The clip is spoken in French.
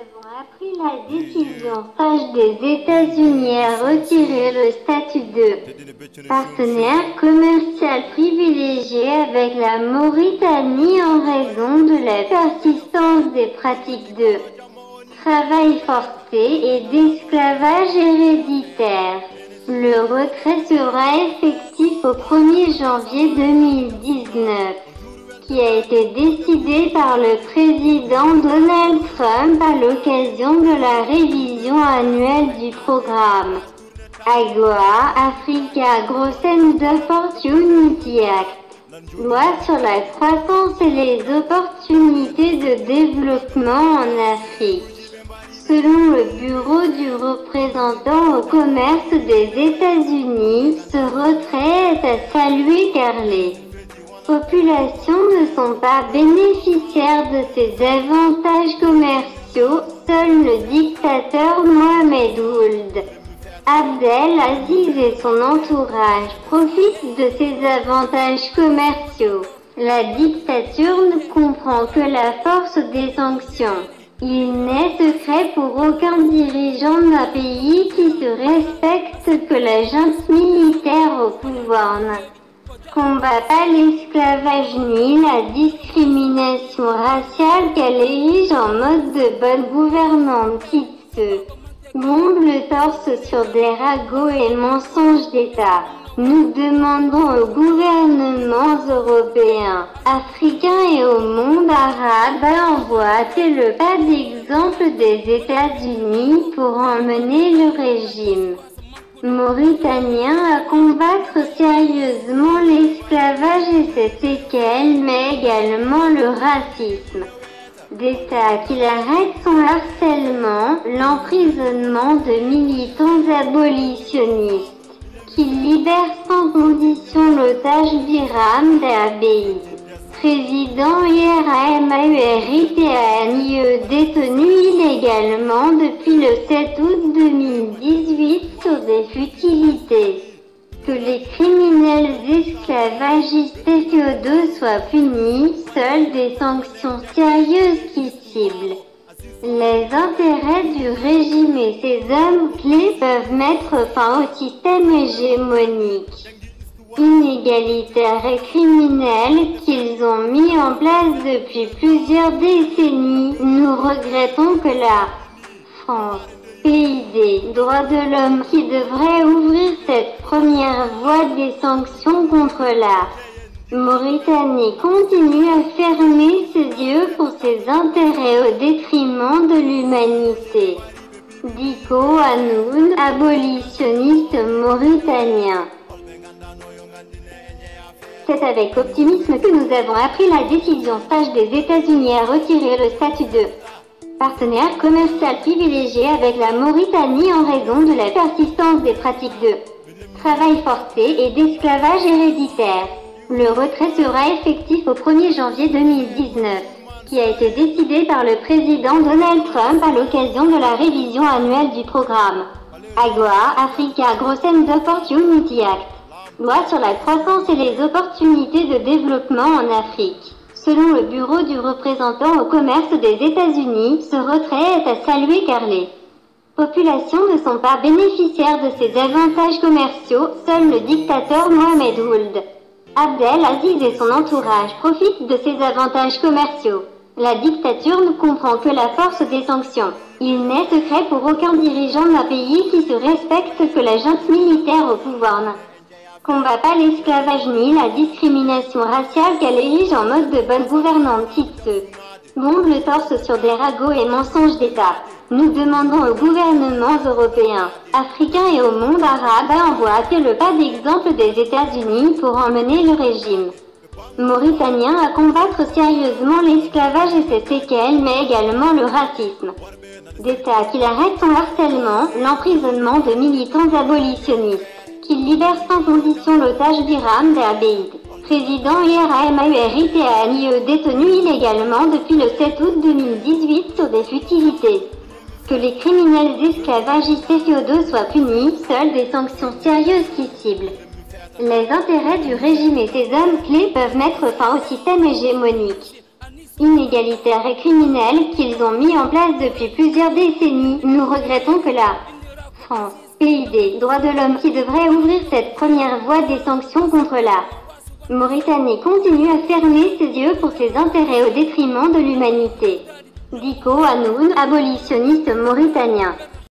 avons appris la décision sage des États-Unis à retirer le statut de partenaire commercial privilégié avec la Mauritanie en raison de la persistance des pratiques de travail forcé et d'esclavage héréditaire. Le retrait sera effectif au 1er janvier 2019, qui a été décidé par le président Donald Trump à l'occasion de la révision annuelle du programme AGOA, Africa Growth and Opportunity Act, loi sur la croissance et les opportunités de développement en Afrique. Selon le Bureau du représentant au commerce des États-Unis, ce retrait est à saluer car les populations ne sont pas bénéficiaires de ces avantages commerciaux. Seul le dictateur Mohamed Ould Abdel Aziz et son entourage profitent de ces avantages commerciaux. La dictature ne comprend que la force des sanctions. Il n'est secret pour aucun dirigeant d'un pays qui se respecte que la junte militaire au pouvoir ne combat pas l'esclavage ni la discrimination raciale qu'elle érige en mode de bonne gouvernance qui se bombe le torse sur des ragots et mensonges d'État. Nous demandons aux gouvernements européens, africains et au monde arabe à emboîter le pas d'exemple des États-Unis pour emmener le régime mauritanien à combattre sérieusement l'esclavage et ses séquelles, mais également le racisme d'État, qu'il arrête son harcèlement, l'emprisonnement de militants abolitionnistes, qu'il libère sans condition l'otage Biram Dabeid, président IRAMAURITANIE détenu illégalement depuis le 7 août 2018 sur des futilités. Que les criminels esclavagistes et féodaux soient punis, seules des sanctions sérieuses qui ciblent les intérêts du régime et ses hommes clés peuvent mettre fin au système hégémonique, inégalitaire et criminel qu'ils ont mis en place depuis plusieurs décennies. Nous regrettons que la France, pays des droits de l'homme qui devrait ouvrir cette première voie des sanctions contre la Mauritanie, continue à fermer ses yeux pour ses intérêts au détriment de l'humanité. Diko Hanoun, abolitionniste mauritanien. C'est avec optimisme que nous avons appris la décision sage des États-Unis à retirer le statut de partenaire commercial privilégié avec la Mauritanie en raison de la persistance des pratiques de travail forcé et d'esclavage héréditaire. Le retrait sera effectif au 1er janvier 2019, qui a été décidé par le président Donald Trump à l'occasion de la révision annuelle du programme AGOA, Africa Growth and Opportunity Act, loi sur la croissance et les opportunités de développement en Afrique. Selon le Bureau du représentant au commerce des États-Unis, ce retrait est à saluer car les populations ne sont pas bénéficiaires de ces avantages commerciaux. Seul le dictateur Mohamed Ould Abdel Aziz et son entourage profitent de ces avantages commerciaux. La dictature ne comprend que la force des sanctions. Il n'est secret pour aucun dirigeant d'un pays qui se respecte que la junte militaire au pouvoir ne combat pas l'esclavage ni la discrimination raciale qu'elle érige en mode de bonne gouvernance qui se bombe le torse sur des ragots et mensonges d'État. Nous demandons aux gouvernements européens, africains et au monde arabe à emboîter le pas d'exemple des États-Unis pour emmener le régime mauritanien à combattre sérieusement l'esclavage et ses séquelles, mais également le racisme d'État, qu'il arrête son harcèlement, l'emprisonnement de militants abolitionnistes, qu'il libère sans condition l'otage Biram Dabeid, président IRAMAURITANIE détenu illégalement depuis le 7 août 2018 sur des futilités. Que les criminels esclavagistes et féodaux soient punis, seules des sanctions sérieuses qui ciblent les intérêts du régime et ses hommes clés peuvent mettre fin au système hégémonique, inégalitaire et criminel qu'ils ont mis en place depuis plusieurs décennies. Nous regrettons que la France, pays des droits de l'homme qui devrait ouvrir cette première voie des sanctions contre la Mauritanie, continue à fermer ses yeux pour ses intérêts au détriment de l'humanité. Dicko Hanoun, abolitionniste mauritanien.